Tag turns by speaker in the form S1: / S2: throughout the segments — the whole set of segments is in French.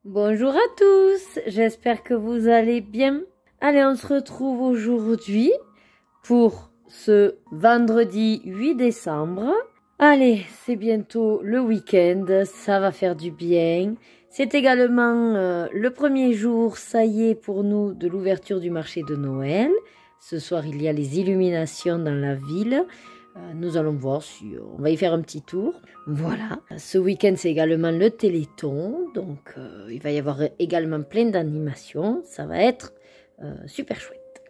S1: Bonjour à tous, j'espère que vous allez bien. Allez, on se retrouve aujourd'hui pour ce vendredi 8 décembre. Allez, c'est bientôt le week-end, ça va faire du bien. C'est également le premier jour, ça y est, pour nous, de l'ouverture du marché de Noël. Ce soir, il y a les illuminations dans la ville. Nous allons voir si on va y faire un petit tour. Voilà. Ce week-end, c'est également le Téléthon. Donc, il va y avoir également plein d'animations. Ça va être super chouette.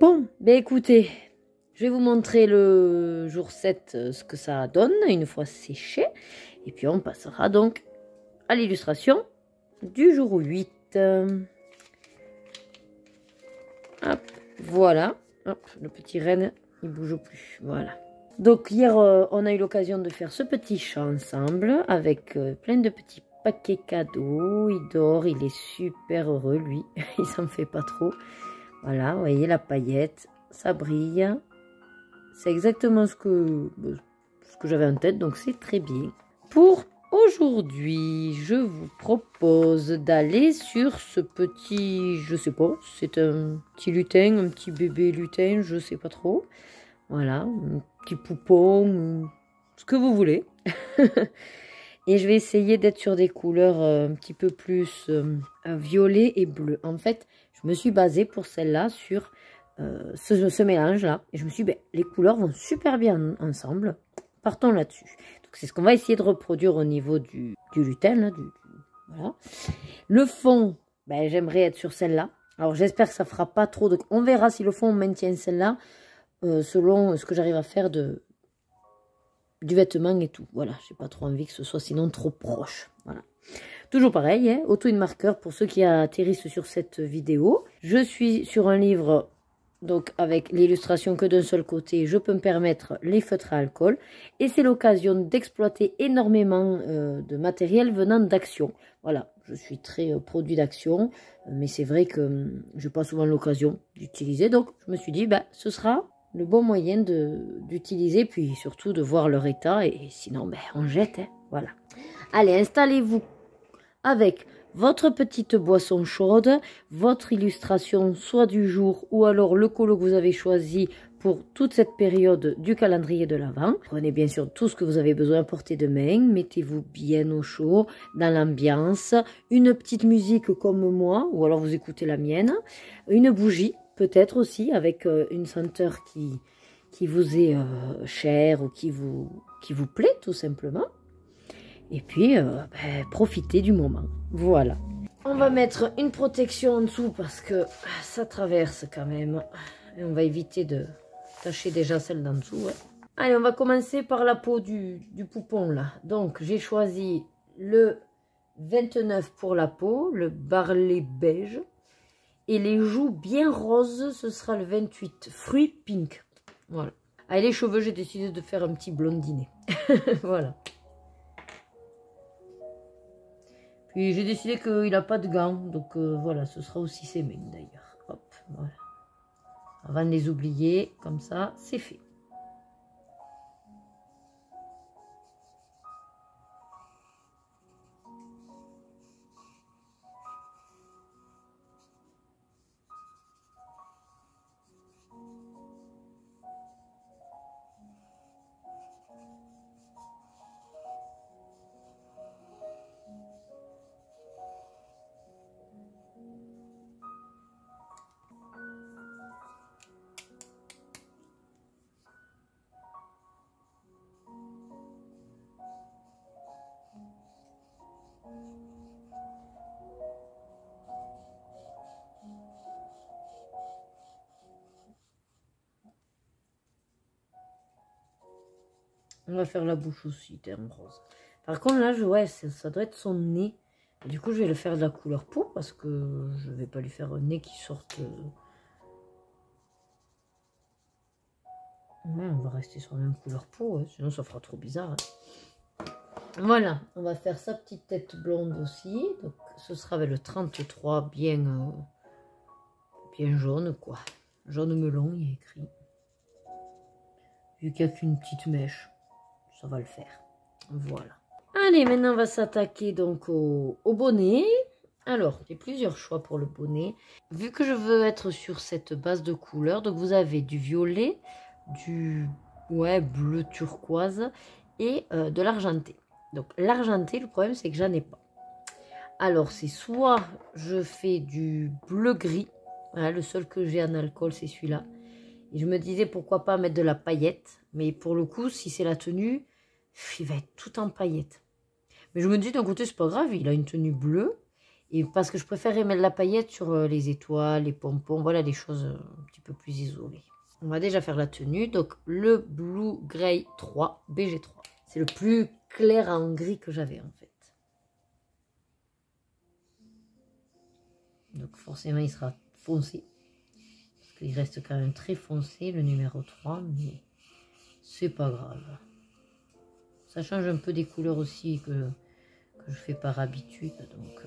S1: Bon, ben écoutez, je vais vous montrer le jour 7 ce que ça donne une fois séché. Et puis, on passera donc à l'illustration du jour 8. Hop, voilà. Hop, le petit renne. Il bouge plus, voilà. Donc hier, on a eu l'occasion de faire ce petit chat ensemble avec plein de petits paquets cadeaux. Il dort, il est super heureux lui, il s'en fait pas trop. Voilà, vous voyez la paillette, ça brille. C'est exactement ce que j'avais en tête, donc c'est très bien. Pour aujourd'hui, je vous propose d'aller sur ce petit, je sais pas, c'est un petit lutin, un petit bébé lutin, je sais pas trop. Voilà, un petit poupon, ce que vous voulez. Et je vais essayer d'être sur des couleurs un petit peu plus violet et bleu. En fait, je me suis basée pour celle-là sur ce mélange-là. Et je me suis dit, ben, les couleurs vont super bien ensemble. Partons là-dessus. Donc, c'est ce qu'on va essayer de reproduire au niveau du lutin. Là, voilà. Le fond, ben, j'aimerais être sur celle-là. Alors, j'espère que ça fera pas trop de... On verra si le fond, on maintient celle-là. Selon ce que j'arrive à faire du vêtement et tout. Voilà, j'ai pas trop envie que ce soit sinon trop proche. Voilà. Toujours pareil, hein, auto in marqueur pour ceux qui atterrissent sur cette vidéo. Je suis sur un livre donc avec l'illustration que d'un seul côté. Je peux me permettre les feutres à alcool. Et c'est l'occasion d'exploiter énormément de matériel venant d'Action. Voilà, je suis très produit d'Action. Mais c'est vrai que je n'ai pas souvent l'occasion d'utiliser. Donc je me suis dit, bah, ce sera le bon moyen d'utiliser, puis surtout de voir leur état, et sinon ben, on jette, hein, voilà. Allez, installez-vous avec votre petite boisson chaude, votre illustration soit du jour ou alors le colo que vous avez choisi pour toute cette période du calendrier de l'Avent. Prenez bien sûr tout ce que vous avez besoin à portée de main, mettez-vous bien au chaud, dans l'ambiance, une petite musique comme moi, ou alors vous écoutez la mienne, une bougie, peut-être aussi avec une senteur qui vous est chère ou qui vous plaît tout simplement. Et puis, ben, profitez du moment. Voilà. On va mettre une protection en dessous parce que ça traverse quand même. Et on va éviter de tacher déjà celle d'en dessous. Ouais. Allez, on va commencer par la peau du poupon là. Donc, j'ai choisi le 29 pour la peau, le barlet beige. Et les joues bien roses, ce sera le 28. Fruit pink. Voilà. Allez, les cheveux, j'ai décidé de faire un petit blondinet. Voilà. Puis j'ai décidé qu'il n'a pas de gants. Donc voilà, ce sera aussi ses mains d'ailleurs. Hop, voilà. Avant de les oublier, comme ça, c'est fait. On va faire la bouche aussi, terme rose. Par contre, là, ouais, ça doit être son nez. Et du coup, je vais le faire de la couleur peau parce que je vais pas lui faire un nez qui sorte. Ouais, on va rester sur la même couleur peau, hein, sinon ça fera trop bizarre. Hein. Voilà, on va faire sa petite tête blonde aussi. Donc, ce sera avec le 33 bien jaune, quoi. Jaune melon, il y a écrit. Vu qu'il n'y a qu'une petite mèche, ça va le faire. Voilà. Allez, maintenant on va s'attaquer donc au bonnet. Alors, j'ai plusieurs choix pour le bonnet. Vu que je veux être sur cette base de couleurs, donc vous avez du violet, du bleu turquoise et de l'argenté. Donc l'argenté, le problème c'est que j'en ai pas. Alors c'est soit je fais du bleu gris, voilà, le seul que j'ai en alcool c'est celui-là. Et je me disais pourquoi pas mettre de la paillette, mais pour le coup si c'est la tenue, il va être tout en paillettes. Mais je me dis d'un côté c'est pas grave, il a une tenue bleue. Et parce que je préférerais mettre la paillette sur les étoiles, les pompons, voilà des choses un petit peu plus isolées. On va déjà faire la tenue, donc le Blue Gray 3, BG3. C'est le plus clair en gris que j'avais en fait. Donc forcément il sera foncé. Parce qu'il reste quand même très foncé le numéro 3, mais c'est pas grave. Ça change un peu des couleurs aussi que je fais par habitude, donc...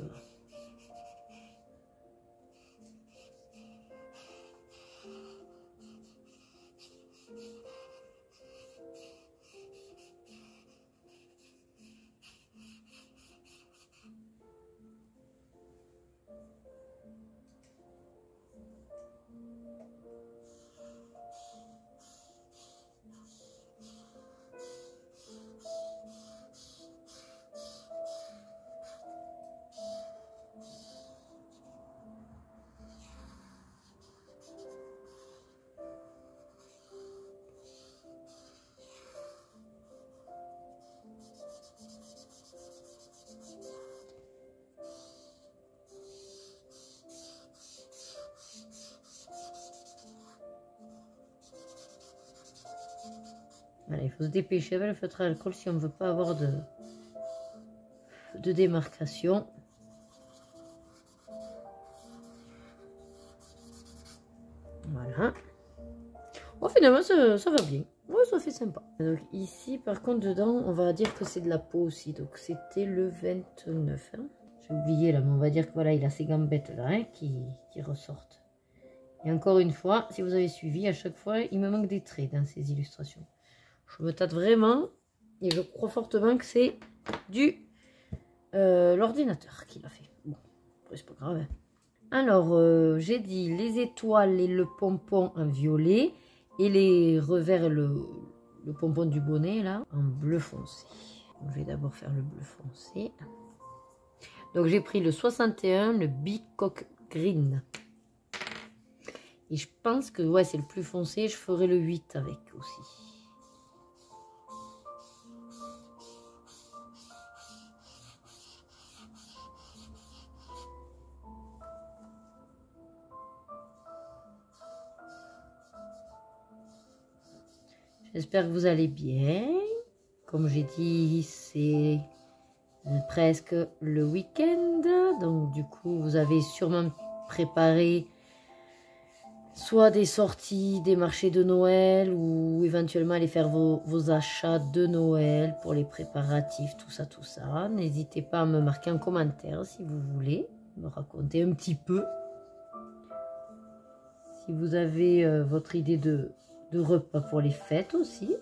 S1: Voilà, il faut se dépêcher avec le feutre à alcool si on ne veut pas avoir de démarcation. Voilà. Oh, finalement, ça va bien. Ouais, ça fait sympa. Donc ici, par contre, dedans, on va dire que c'est de la peau aussi. Donc c'était le 29. Hein. J'ai oublié là, mais on va dire que voilà, il a ces gambettes là hein, qui ressortent. Et encore une fois, si vous avez suivi, à chaque fois, il me manque des traits dans ces illustrations. Je me tâte vraiment et je crois fortement que c'est du l'ordinateur qui l'a fait. Bon, après c'est pas grave. Hein. Alors, j'ai dit les étoiles et le pompon en violet et les revers et le pompon du bonnet là en bleu foncé. Donc, je vais d'abord faire le bleu foncé. Donc j'ai pris le 61, le Peacock Green. Et je pense que ouais, c'est le plus foncé, je ferai le 8 avec aussi. J'espère que vous allez bien. Comme j'ai dit, c'est presque le week-end. Donc du coup, vous avez sûrement préparé soit des sorties, des marchés de Noël ou éventuellement aller faire vos achats de Noël pour les préparatifs, tout ça. N'hésitez pas à me marquer en commentaire si vous voulez me raconter un petit peu. Si vous avez votre idée de repas pour les fêtes aussi.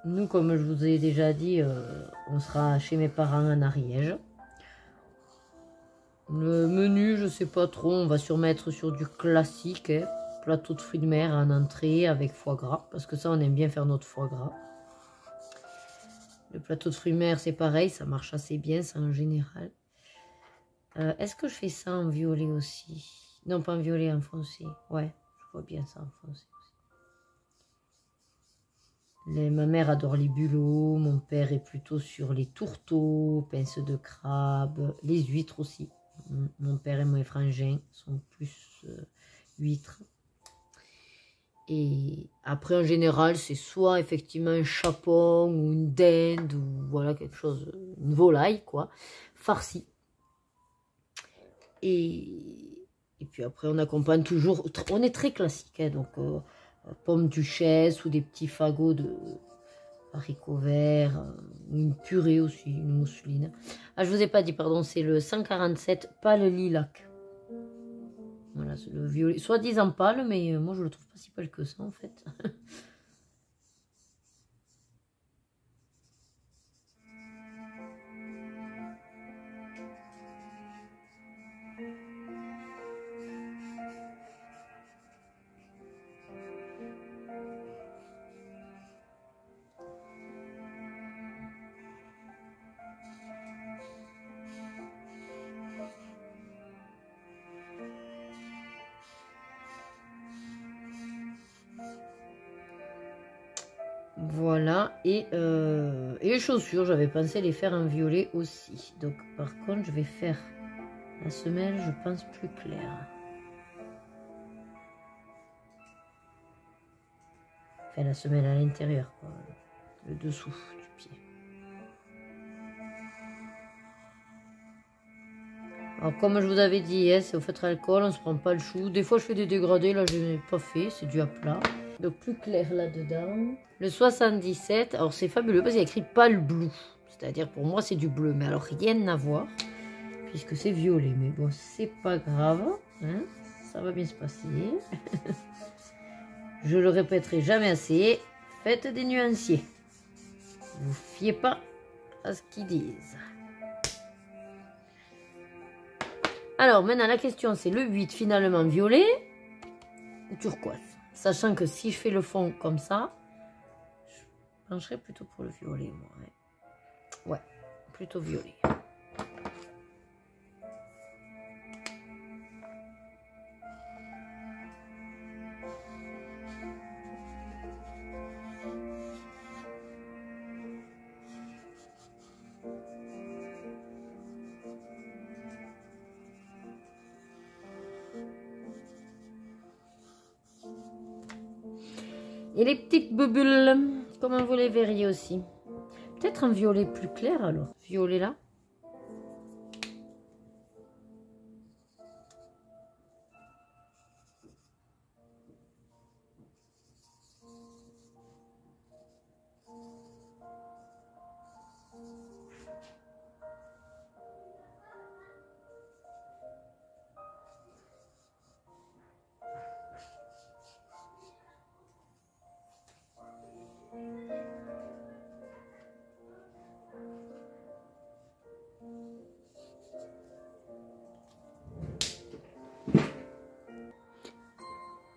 S1: Nous, comme je vous ai déjà dit, on sera chez mes parents en Ariège. Le menu, je sais pas trop, on va sûrement être sur du classique, hein, plateau de fruits de mer en entrée avec foie gras, parce que ça, on aime bien faire notre foie gras. Le plateau de fruits de mer, c'est pareil, ça marche assez bien, ça en général. Est-ce que je fais ça en violet aussi? Non, pas en violet, en foncé. Ouais, je vois bien ça en foncé aussi. Ma mère adore les bulots, mon père est plutôt sur les tourteaux, pinces de crabe, les huîtres aussi. Mon père et mon frangin sont plus huîtres. Et après, en général, c'est soit effectivement un chapon ou une dinde ou voilà quelque chose, une volaille quoi, farcie. Et puis après, on accompagne toujours, on est très classique, hein, donc pommes duchesse ou des petits fagots de haricots verts, une purée aussi, une mousseline. Ah, je vous ai pas dit, pardon, c'est le 147 pâle lilac. Voilà, c'est le violet, soi-disant pâle, mais moi je le trouve pas si pâle que ça en fait. Voilà, et les chaussures, j'avais pensé les faire en violet aussi. Donc par contre, je vais faire la semelle, je pense, plus claire. Enfin, la semelle à l'intérieur, le dessous du pied. Alors comme je vous avais dit, hein, c'est au feutre alcool, on ne se prend pas le chou. Des fois je fais des dégradés, là je n'ai pas fait, c'est du à plat. Donc plus clair là-dedans. Le 77, alors c'est fabuleux parce qu'il y a écrit pâle blue. C'est-à-dire pour moi c'est du bleu, mais alors rien à voir. Puisque c'est violet, mais bon c'est pas grave. Hein, ça va bien se passer. Je le répéterai jamais assez. Faites des nuanciers. Ne vous fiez pas à ce qu'ils disent. Alors maintenant la question c'est le 8 finalement violet ou turquoise. Sachant que si je fais le fond comme ça, je pencherai plutôt pour le violet moi. Ouais, plutôt violet. Et les petites bulles, comment vous les verriez aussi. Peut-être un violet plus clair alors. Violet là.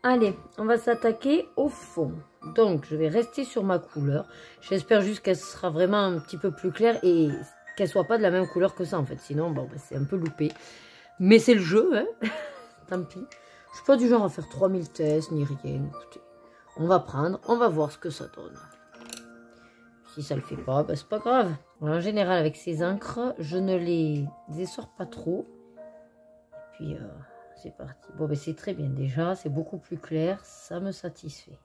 S1: Allez, on va s'attaquer au fond. Donc, je vais rester sur ma couleur. J'espère juste qu'elle sera vraiment un petit peu plus claire et qu'elle soit pas de la même couleur que ça, en fait. Sinon, bon, bah, c'est un peu loupé. Mais c'est le jeu, hein. Tant pis. Je suis pas du genre à faire 3000 tests, ni rien. Écoutez, on va prendre, on va voir ce que ça donne. Si ça le fait pas, bah, c'est pas grave. En général, avec ces encres, je ne les essore pas trop. Et puis... c'est parti. Bon, ben c'est très bien déjà. C'est beaucoup plus clair. Ça me satisfait.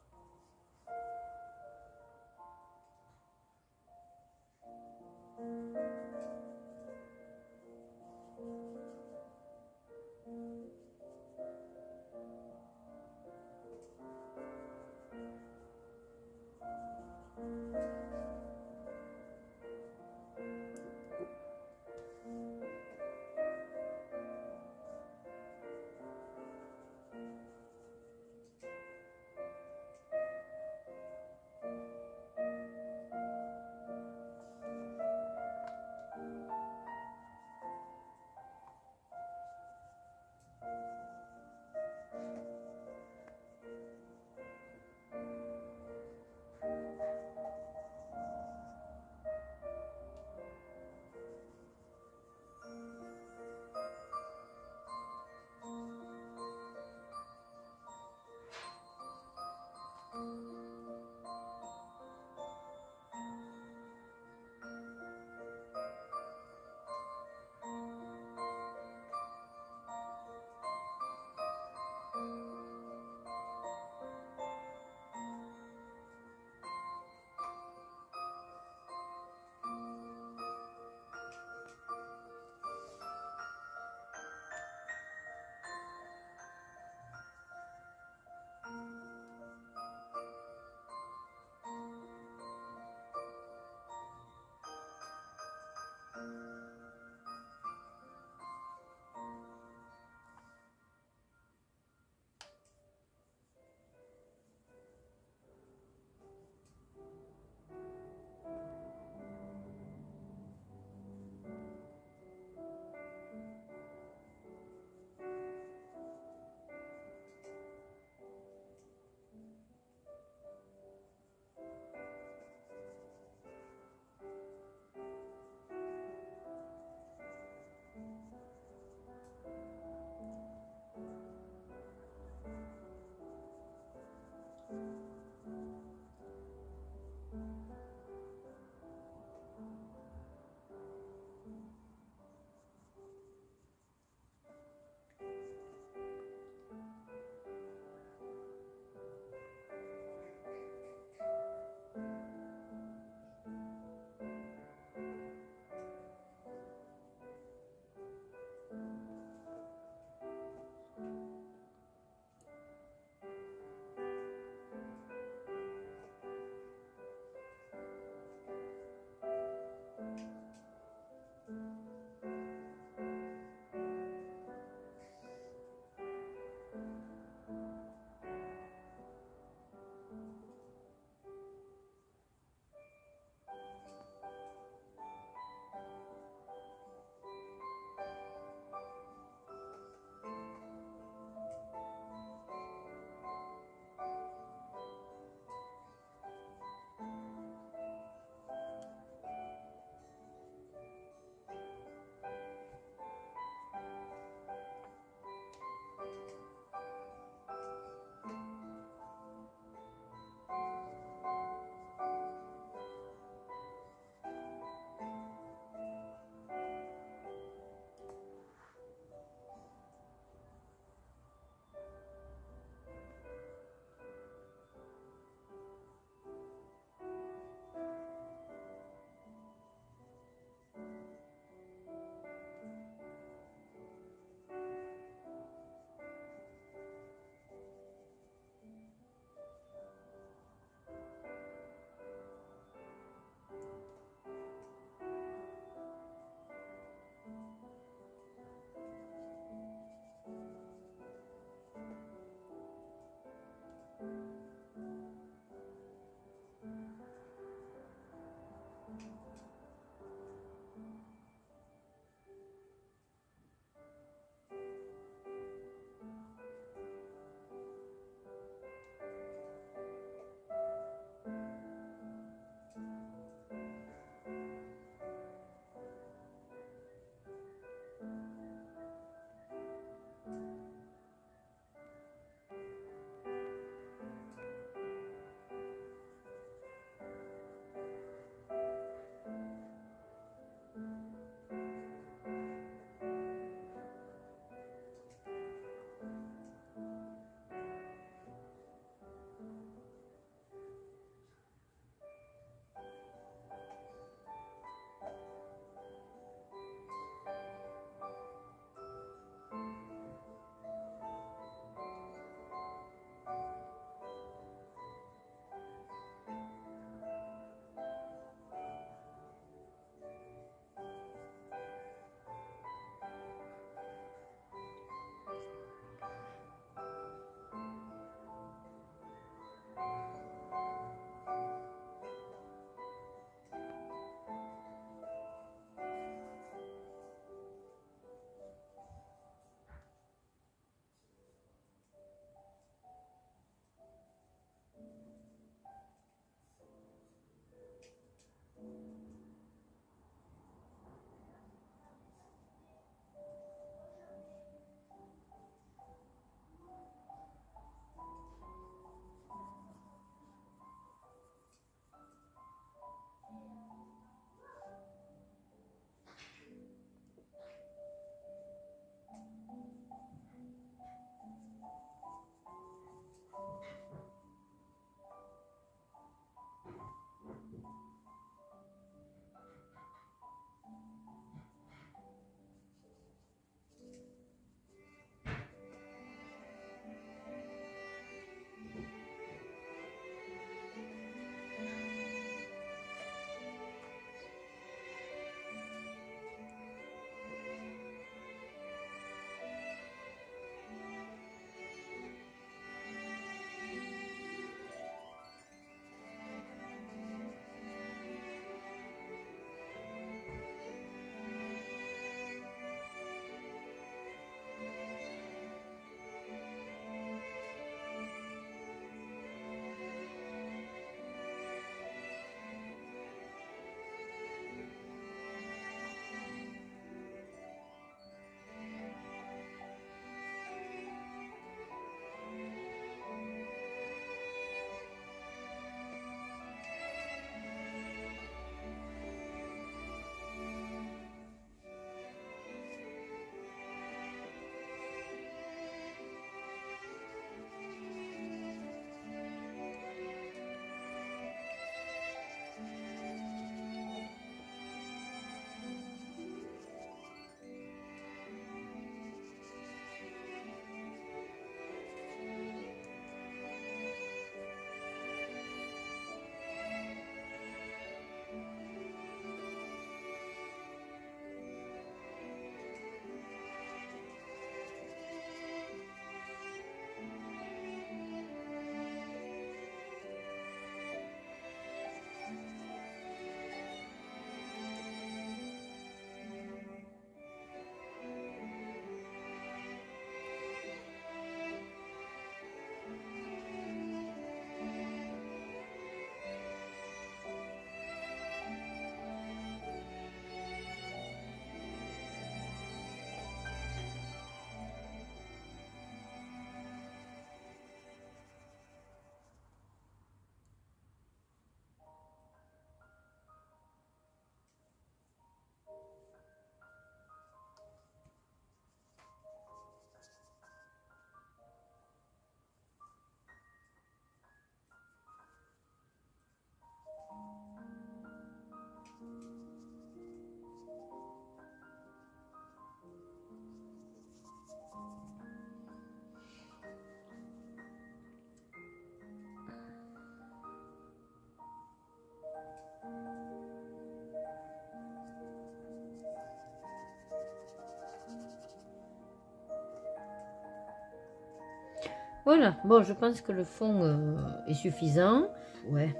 S1: Voilà, bon, je pense que le fond est suffisant. Ouais,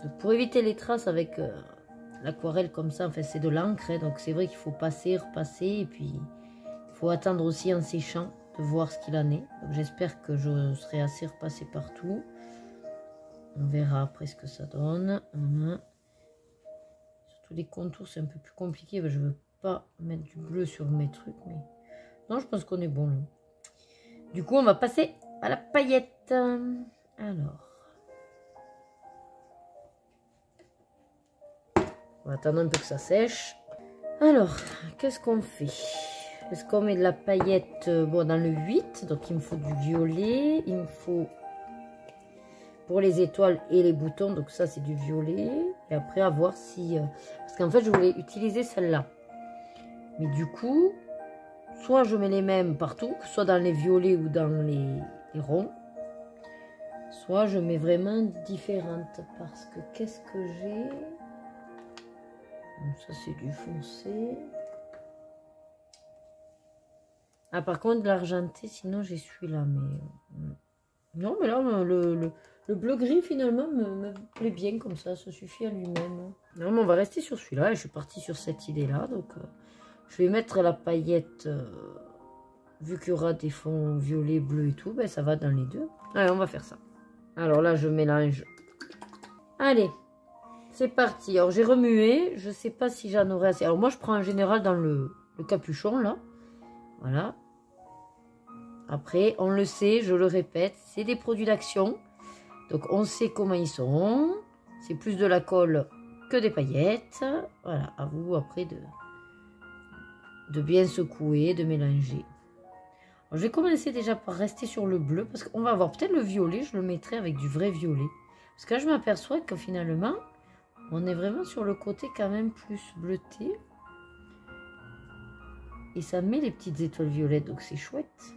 S1: donc, pour éviter les traces avec l'aquarelle comme ça, enfin c'est de l'encre, hein, donc c'est vrai qu'il faut passer, repasser, et puis il faut attendre aussi en séchant de voir ce qu'il en est. Donc j'espère que je serai assez repassé partout. On verra après ce que ça donne. Voilà. Surtout les contours, c'est un peu plus compliqué. Je ne veux pas mettre du bleu sur mes trucs. Mais non, je pense qu'on est bon là. Du coup, on va passer à la paillette. Alors. On va attendre un peu que ça sèche. Alors, qu'est-ce qu'on fait? Est-ce qu'on met de la paillette bon, dans le 8? Donc, il me faut du violet. Il me faut... Pour les étoiles et les boutons, donc ça c'est du violet. Et après à voir si... parce qu'en fait je voulais utiliser celle-là. Mais du coup, soit je mets les mêmes partout, soit dans les violets ou dans les ronds. Soit je mets vraiment différentes. Parce que qu'est-ce que j'ai? Ça c'est du foncé. Ah par contre de l'argenté, sinon j'ai celui-là. Mais... Non mais là le bleu gris finalement me plaît bien comme ça suffit à lui-même. Non mais on va rester sur celui-là et je suis partie sur cette idée-là. Donc je vais mettre la paillette, vu qu'il y aura des fonds violet, bleu et tout, ben ça va dans les deux. Allez, on va faire ça. Alors là je mélange. Allez, c'est parti. Alors j'ai remué, je sais pas si j'en aurai assez. Alors moi je prends en général dans le capuchon là. Voilà. Après, on le sait, je le répète, c'est des produits d'Action. Donc, on sait comment ils sont. C'est plus de la colle que des paillettes. Voilà, à vous après de bien secouer, de mélanger. Alors, je vais commencer déjà par rester sur le bleu. Parce qu'on va avoir peut-être le violet. Je le mettrai avec du vrai violet. Parce que là, je m'aperçois que finalement, on est vraiment sur le côté quand même plus bleuté. Et ça met les petites étoiles violettes. Donc, c'est chouette.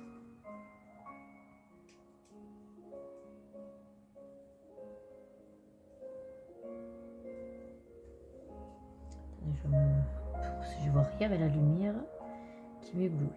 S1: Je vois rien avec la lumière qui m'éblouit.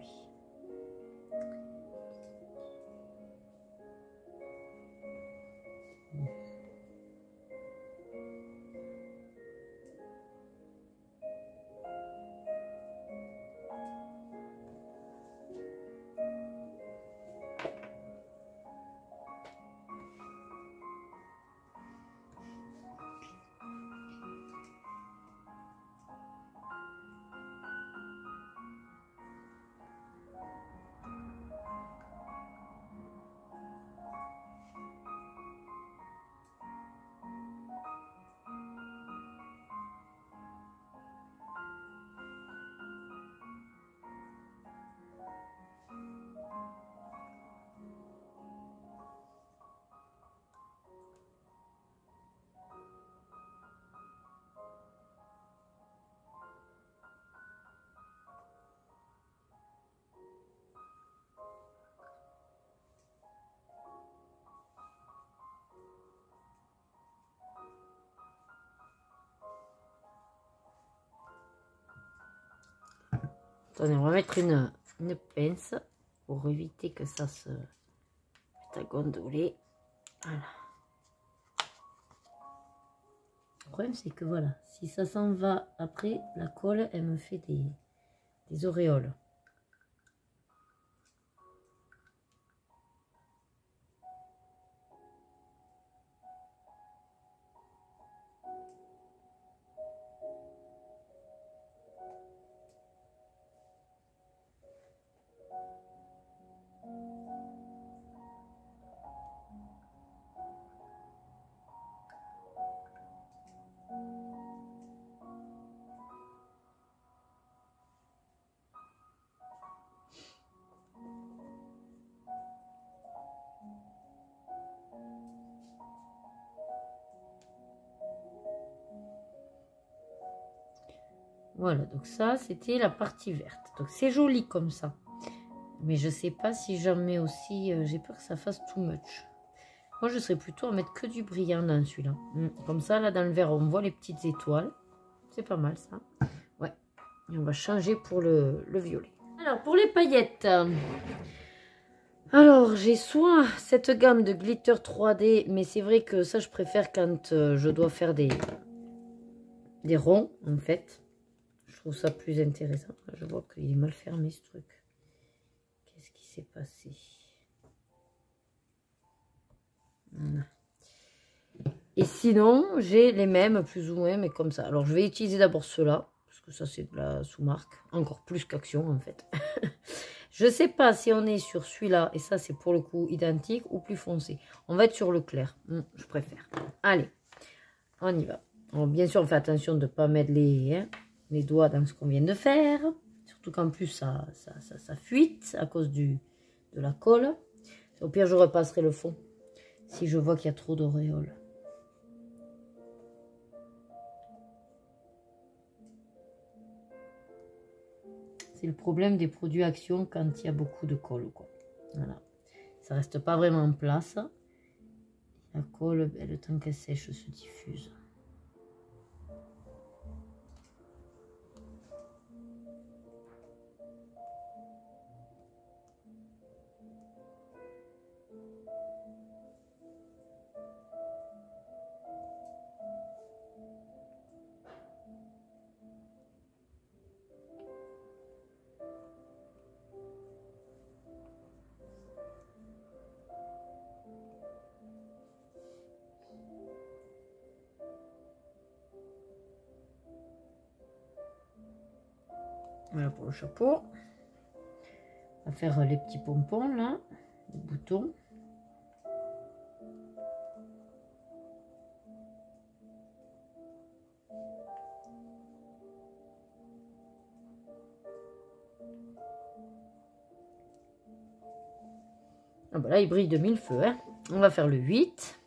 S1: Attendez, on va mettre une pince pour éviter que ça se mette à gondoler. Voilà. Le problème, c'est que voilà, si ça s'en va après, la colle, elle me fait des auréoles. Voilà, donc ça, c'était la partie verte. Donc, c'est joli comme ça. Mais je sais pas si j'en mets aussi... j'ai peur que ça fasse too much. Moi, je serais plutôt à mettre que du brillant dans celui-là. Comme ça, là, dans le vert, on voit les petites étoiles. C'est pas mal, ça. Ouais. Et on va changer pour le violet. Alors, pour les paillettes... Alors, j'ai soit cette gamme de glitter 3D, mais c'est vrai que ça, je préfère quand je dois faire des ronds, en fait. Je trouve ça plus intéressant. Je vois qu'il est mal fermé, ce truc. Qu'est-ce qui s'est passé? Voilà. Et sinon, j'ai les mêmes, plus ou moins, mais comme ça. Alors, je vais utiliser d'abord ceux-là, parce que ça, c'est de la sous-marque. Encore plus qu'Action, en fait. Je sais pas si on est sur celui-là, et ça, c'est pour le coup identique, ou plus foncé. On va être sur le clair. Je préfère. Allez, on y va. Alors, bien sûr, on fait attention de ne pas mettre les doigts dans ce qu'on vient de faire. Surtout qu'en plus, ça fuite à cause de la colle. Au pire, je repasserai le fond si je vois qu'il y a trop d'auréoles. C'est le problème des produits Action quand il y a beaucoup de colle, quoi. Voilà. Ça reste pas vraiment en place. La colle, le temps qu'elle sèche, se diffuse. Voilà pour le chapeau. On va faire les petits pompons là, les boutons. Ah bah là il brille de mille feux. Hein. On va faire le 8.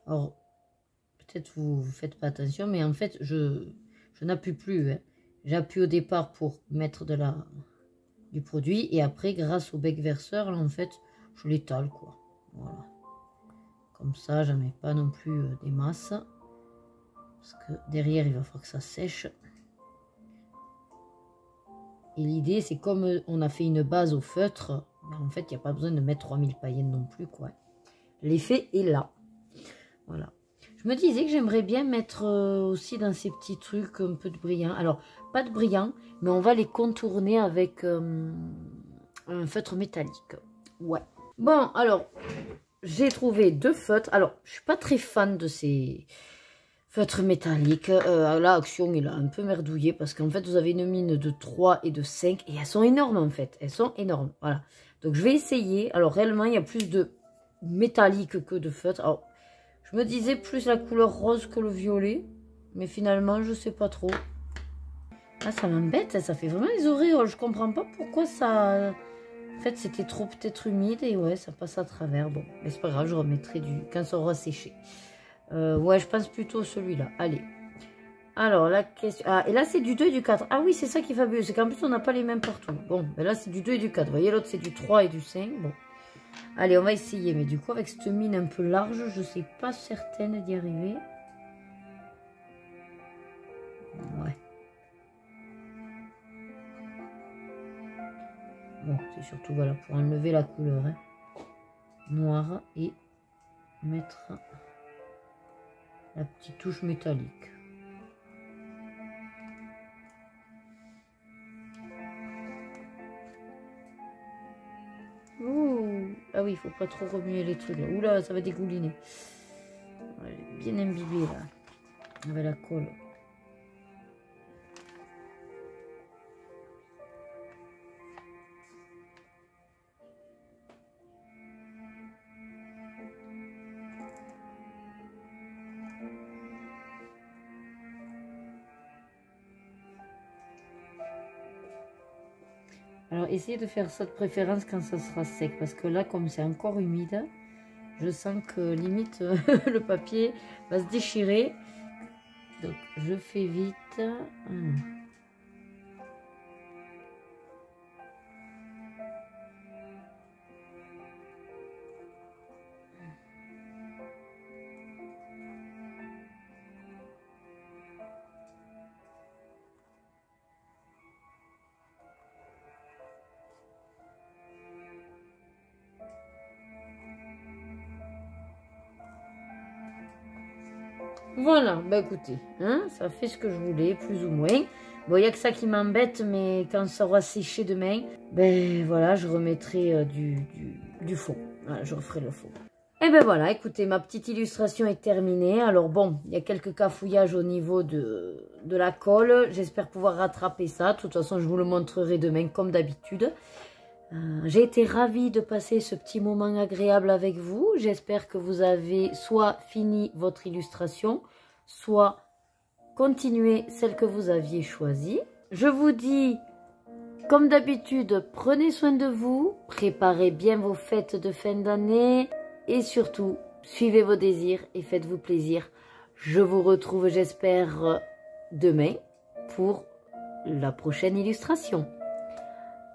S1: Alors, peut-être vous faites pas attention, mais en fait, je n'appuie plus. Hein. J'appuie au départ pour mettre du produit, et après, grâce au bec verseur, là, en fait, je l'étale, quoi. Voilà. Comme ça, j'en mets pas non plus des masses. Parce que derrière, il va falloir que ça sèche. Et l'idée, c'est comme on a fait une base au feutre, ben, en fait, il n'y a pas besoin de mettre 3000 paillettes non plus, quoi. L'effet est là. Voilà. Je me disais que j'aimerais bien mettre aussi dans ces petits trucs un peu de brillant. Alors, pas de brillant, mais on va les contourner avec un feutre métallique. Ouais. Bon, alors, j'ai trouvé 2 feutres. Alors, je suis pas très fan de ces feutres métalliques. Là, Action, il a un peu merdouillé parce qu'en fait, vous avez une mine de 3 et de 5 et elles sont énormes en fait. Elles sont énormes. Voilà. Donc, je vais essayer. Alors, réellement, il y a plus de métallique que de feutre. Alors, je me disais plus la couleur rose que le violet. Mais finalement, je sais pas trop. Ah, ça m'embête. Ça fait vraiment les auréoles. Je comprends pas pourquoi ça... En fait, c'était trop peut-être humide. Et ouais, ça passe à travers. Bon, mais c'est pas grave. Je remettrai quand ça aura séché. Ouais, je pense plutôt celui-là. Allez. Alors, la question... Ah, et là, c'est du 2 et du 4. Ah oui, c'est ça qui est fabuleux. C'est qu'en plus, on n'a pas les mêmes partout. Bon, ben là, c'est du 2 et du 4. Vous voyez, l'autre, c'est du 3 et du 5. Bon. Allez, on va essayer. Mais du coup, avec cette mine un peu large, je ne suis pas certaine d'y arriver. Ouais. Bon, c'est surtout, voilà, pour enlever la couleur. Hein. Noire et mettre la petite touche métallique. Ouh. Ah oui, il faut pas trop remuer les trucs là. Oula, ça va dégouliner. Ouais, bien imbibé là. Avec la colle. Alors, essayez de faire ça de préférence quand ça sera sec. Parce que là, comme c'est encore humide, je sens que limite le papier va se déchirer. Donc, je fais vite. Voilà, bah écoutez, hein, ça fait ce que je voulais, plus ou moins. Bon, il n'y a que ça qui m'embête, mais quand ça aura séché demain, ben voilà, je remettrai du fond. Voilà, je referai le fond. Et ben voilà, écoutez, ma petite illustration est terminée. Alors bon, il y a quelques cafouillages au niveau de la colle. J'espère pouvoir rattraper ça. De toute façon, je vous le montrerai demain comme d'habitude. J'ai été ravie de passer ce petit moment agréable avec vous. J'espère que vous avez soit fini votre illustration, soit continué celle que vous aviez choisie. Je vous dis, comme d'habitude, prenez soin de vous, préparez bien vos fêtes de fin d'année et surtout, suivez vos désirs et faites-vous plaisir. Je vous retrouve, j'espère, demain pour la prochaine illustration.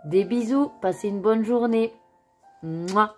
S1: Des bisous, passez une bonne journée. Mouah.